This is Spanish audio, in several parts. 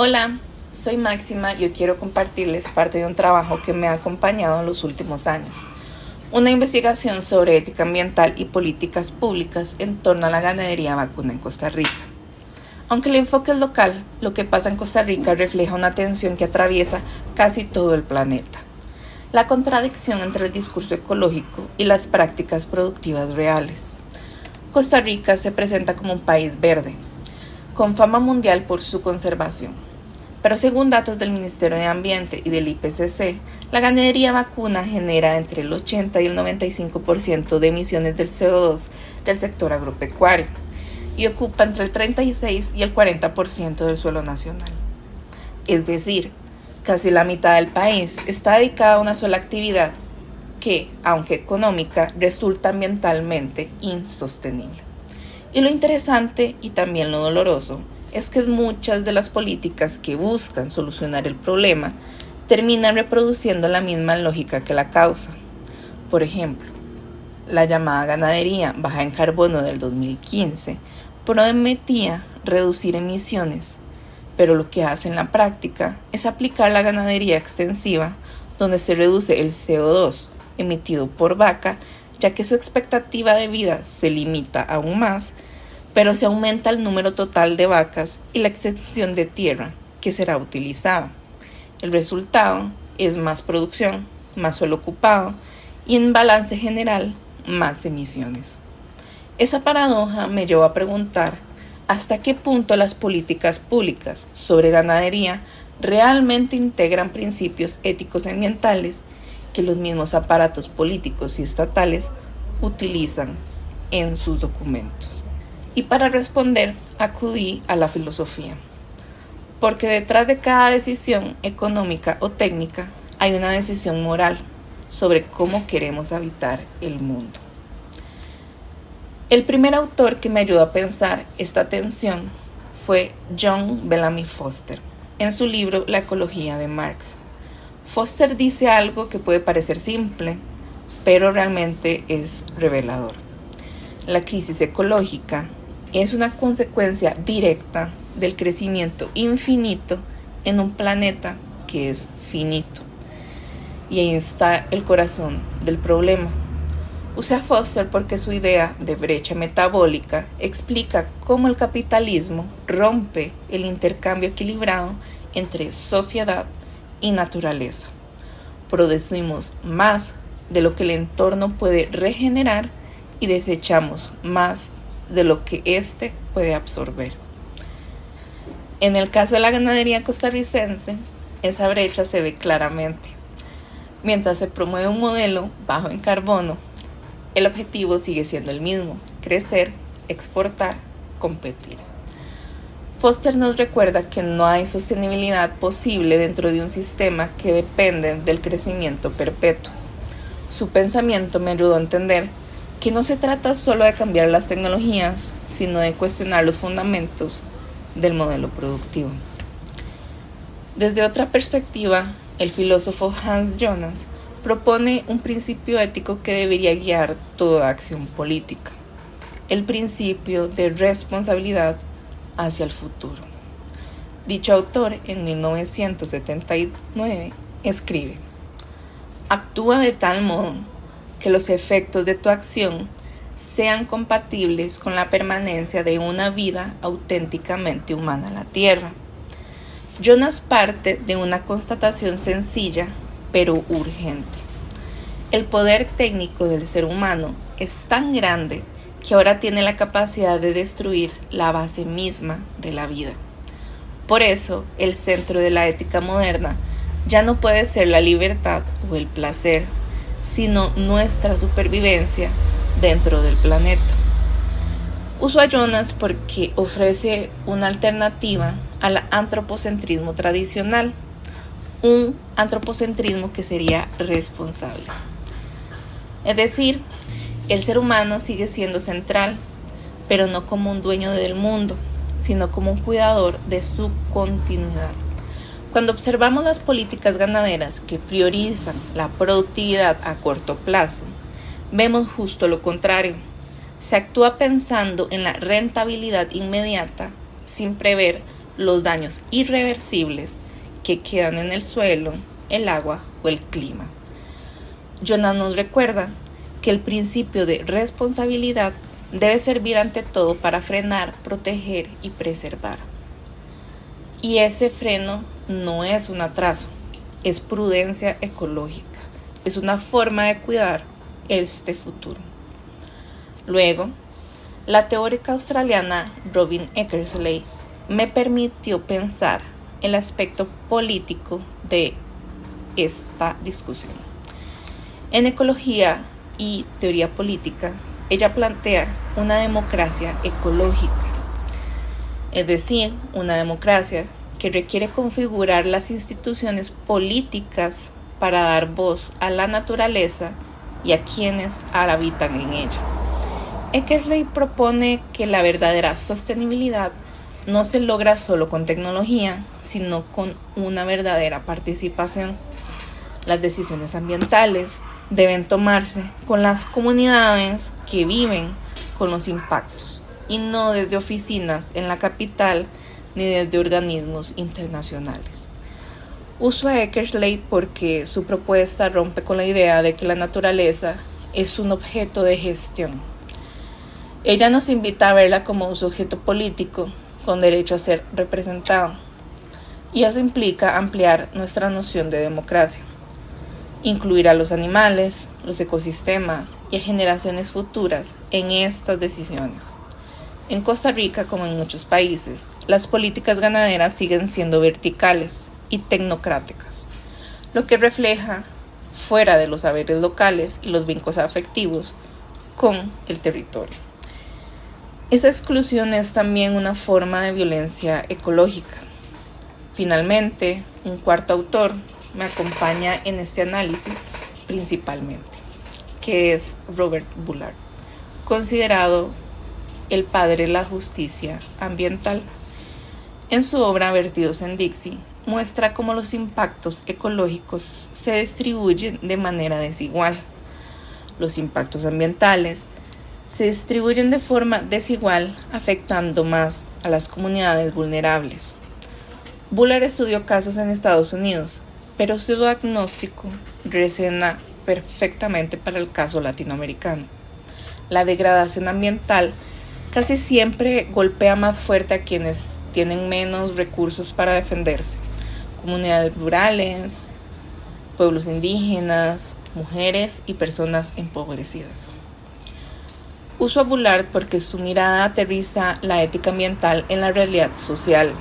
Hola, soy Máxima y hoy quiero compartirles parte de un trabajo que me ha acompañado en los últimos años. Una investigación sobre ética ambiental y políticas públicas en torno a la ganadería vacuna en Costa Rica. Aunque el enfoque es local, lo que pasa en Costa Rica refleja una tensión que atraviesa casi todo el planeta. La contradicción entre el discurso ecológico y las prácticas productivas reales. Costa Rica se presenta como un país verde, con fama mundial por su conservación. Pero según datos del Ministerio de Ambiente y del IPCC, la ganadería vacuna genera entre el 80 y el 95% de emisiones del CO2 del sector agropecuario y ocupa entre el 36 y el 40% del suelo nacional. Es decir, casi la mitad del país está dedicada a una sola actividad que, aunque económica, resulta ambientalmente insostenible. Y lo interesante y también lo doloroso es que muchas de las políticas que buscan solucionar el problema terminan reproduciendo la misma lógica que la causa. Por ejemplo, la llamada ganadería baja en carbono del 2015 prometía reducir emisiones, pero lo que hace en la práctica es aplicar la ganadería extensiva, donde se reduce el CO2 emitido por vaca, ya que su expectativa de vida se limita aún más, pero se aumenta el número total de vacas y la extensión de tierra que será utilizada. El resultado es más producción, más suelo ocupado y en balance general, más emisiones. Esa paradoja me llevó a preguntar hasta qué punto las políticas públicas sobre ganadería realmente integran principios éticos y ambientales que los mismos aparatos políticos y estatales utilizan en sus documentos. Y para responder, acudí a la filosofía, porque detrás de cada decisión económica o técnica hay una decisión moral sobre cómo queremos habitar el mundo. El primer autor que me ayudó a pensar esta tensión fue John Bellamy Foster, en su libro La ecología de Marx. Foster dice algo que puede parecer simple, pero realmente es revelador. La crisis ecológica es una consecuencia directa del crecimiento infinito en un planeta que es finito. Y ahí está el corazón del problema. Usé a Foster porque su idea de brecha metabólica explica cómo el capitalismo rompe el intercambio equilibrado entre sociedad y naturaleza. Producimos más de lo que el entorno puede regenerar y desechamos más de lo que éste puede absorber. En el caso de la ganadería costarricense, esa brecha se ve claramente. Mientras se promueve un modelo bajo en carbono, el objetivo sigue siendo el mismo: crecer, exportar, competir. Foster nos recuerda que no hay sostenibilidad posible dentro de un sistema que depende del crecimiento perpetuo. Su pensamiento me ayudó a entender que no se trata solo de cambiar las tecnologías, sino de cuestionar los fundamentos del modelo productivo. Desde otra perspectiva, el filósofo Hans Jonas propone un principio ético que debería guiar toda acción política: el principio de responsabilidad hacia el futuro. Dicho autor, en 1979, escribe: actúa de tal modo que los efectos de tu acción sean compatibles con la permanencia de una vida auténticamente humana en la Tierra. Jonas parte de una constatación sencilla, pero urgente. El poder técnico del ser humano es tan grande que ahora tiene la capacidad de destruir la base misma de la vida. Por eso, el centro de la ética moderna ya no puede ser la libertad o el placer, sino nuestra supervivencia dentro del planeta. Uso a Jonas porque ofrece una alternativa al antropocentrismo tradicional, un antropocentrismo que sería responsable. Es decir, el ser humano sigue siendo central, pero no como un dueño del mundo, sino como un cuidador de su continuidad. Cuando observamos las políticas ganaderas que priorizan la productividad a corto plazo, vemos justo lo contrario. Se actúa pensando en la rentabilidad inmediata sin prever los daños irreversibles que quedan en el suelo, el agua o el clima. Jonas nos recuerda que el principio de responsabilidad debe servir ante todo para frenar, proteger y preservar. Y ese freno no es un atraso, es prudencia ecológica, es una forma de cuidar este futuro. Luego, la teórica australiana Robin Eckersley me permitió pensar el aspecto político de esta discusión. En ecología y teoría política, ella plantea una democracia ecológica, es decir, una democracia que requiere configurar las instituciones políticas para dar voz a la naturaleza y a quienes habitan en ella. Eckersley propone que la verdadera sostenibilidad no se logra solo con tecnología, sino con una verdadera participación. Las decisiones ambientales deben tomarse con las comunidades que viven con los impactos y no desde oficinas en la capital ni desde organismos internacionales. Uso a Eckersley porque su propuesta rompe con la idea de que la naturaleza es un objeto de gestión. Ella nos invita a verla como un sujeto político con derecho a ser representado, y eso implica ampliar nuestra noción de democracia, incluir a los animales, los ecosistemas y a generaciones futuras en estas decisiones. En Costa Rica, como en muchos países, las políticas ganaderas siguen siendo verticales y tecnocráticas, lo que refleja fuera de los saberes locales y los vínculos afectivos con el territorio. Esa exclusión es también una forma de violencia ecológica. Finalmente, un cuarto autor me acompaña en este análisis principalmente, que es Robert Bullard, considerado el padre de la justicia ambiental. En su obra Vertidos en Dixie, muestra cómo los impactos ecológicos se distribuyen de manera desigual. Los impactos ambientales se distribuyen de forma desigual, afectando más a las comunidades vulnerables. Bullard estudió casos en Estados Unidos, pero su diagnóstico resuena perfectamente para el caso latinoamericano. La degradación ambiental casi siempre golpea más fuerte a quienes tienen menos recursos para defenderse: comunidades rurales, pueblos indígenas, mujeres y personas empobrecidas. Uso a Bullard porque su mirada aterriza la ética ambiental en la realidad social.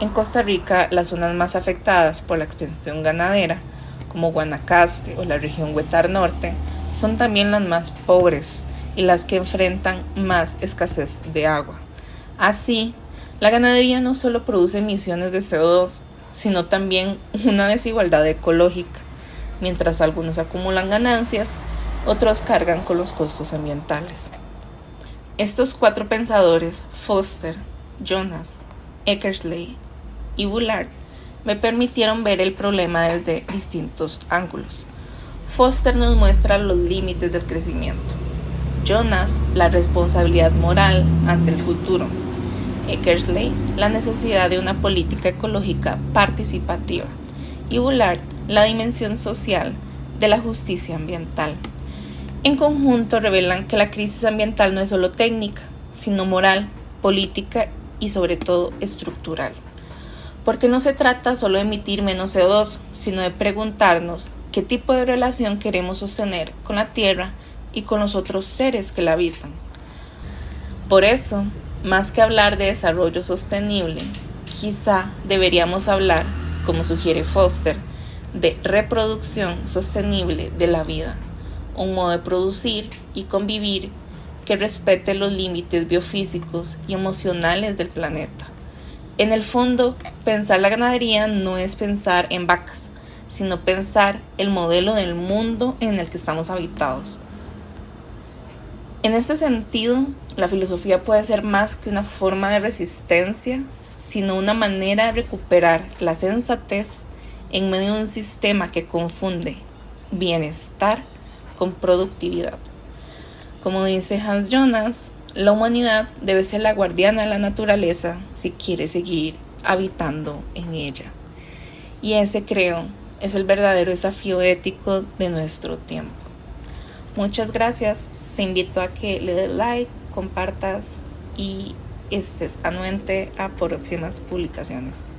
En Costa Rica, las zonas más afectadas por la expansión ganadera, como Guanacaste o la región Huetar Norte, son también las más pobres y las que enfrentan más escasez de agua. Así, la ganadería no solo produce emisiones de CO2, sino también una desigualdad ecológica. Mientras algunos acumulan ganancias, otros cargan con los costos ambientales. Estos cuatro pensadores, Foster, Jonas, Eckersley y Bullard, me permitieron ver el problema desde distintos ángulos. Foster nos muestra los límites del crecimiento. Jonas, la responsabilidad moral ante el futuro. Eckersley, la necesidad de una política ecológica participativa. Y Bullard, la dimensión social de la justicia ambiental. En conjunto revelan que la crisis ambiental no es solo técnica, sino moral, política y sobre todo estructural. Porque no se trata solo de emitir menos CO2, sino de preguntarnos qué tipo de relación queremos sostener con la Tierra y con los otros seres que la habitan. Por eso, más que hablar de desarrollo sostenible, quizá deberíamos hablar, como sugiere Foster, de reproducción sostenible de la vida, un modo de producir y convivir que respete los límites biofísicos y emocionales del planeta. En el fondo, pensar la ganadería no es pensar en vacas, sino pensar el modelo del mundo en el que estamos habitados. En este sentido, la filosofía puede ser más que una forma de resistencia, sino una manera de recuperar la sensatez en medio de un sistema que confunde bienestar con productividad. Como dice Hans Jonas, la humanidad debe ser la guardiana de la naturaleza si quiere seguir habitando en ella. Y ese, creo, es el verdadero desafío ético de nuestro tiempo. Muchas gracias. Te invito a que le des like, compartas y estés anuente a próximas publicaciones.